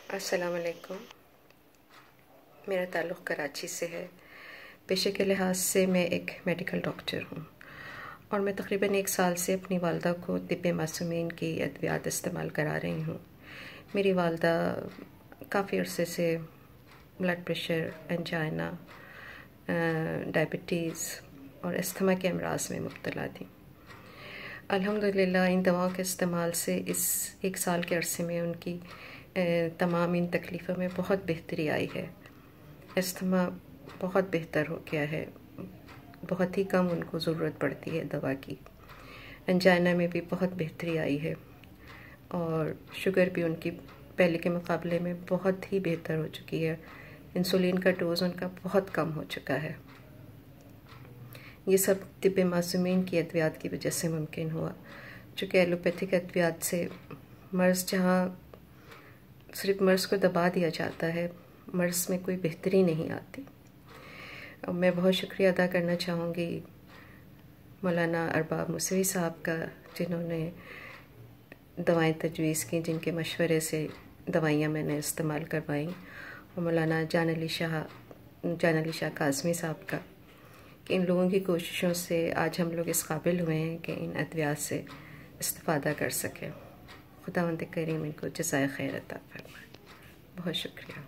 अस्सलाम वालेकुम। मेरा ताल्लुक़ कराची से है। पेशे के लिहाज से मैं एक मेडिकल डॉक्टर हूँ और मैं तकरीबन 1 साल से अपनी वालदा को तिब्बे मासूमीन की अद्वियात इस्तेमाल करा रही हूँ। मेरी वालदा काफ़ी अरसे से ब्लड प्रेशर, एंजाइना, डायबिटीज़ और अस्थमा के अमराज में मुब्तला थी। अल्हम्दुलिल्लाह इन दवाओं के इस्तेमाल से इस 1 साल के अरसे में उनकी तमाम इन तकलीफ़ों में बहुत बेहतरी आई है। अस्थमा बहुत बेहतर हो गया है, बहुत ही कम उनको ज़रूरत पड़ती है दवा की। एंजाइना में भी बहुत बेहतरी आई है और शुगर भी उनकी पहले के मुकाबले में बहुत ही बेहतर हो चुकी है। इंसुलिन का डोज़ उनका बहुत कम हो चुका है। ये सब तिब्बे मासूमीन की अद्वियात की वजह से मुमकिन हुआ, चूँकि एलोपैथिक अद्वियात से मर्ज़ जहाँ सिर्फ मर्ज़ को दबा दिया जाता है, मर्ज़ में कोई बेहतरी नहीं आती। अब मैं बहुत शुक्रिया अदा करना चाहूँगी मौलाना अरबाब मूसवी साहब का, जिन्होंने दवाएं तजवीज़ की, जिनके मशवरे से दवाइयाँ मैंने इस्तेमाल करवाई, और मौलाना जान अली शाह काज़मी साहब का, कि इन लोगों की कोशिशों से आज हम लोग इस काबिल हुए हैं कि इन अद्वियात से इस्तिफ़ादा कर सकें। खुदावंद करीम इनको जज़ाए खैर अता फरमाए। बहुत शुक्रिया।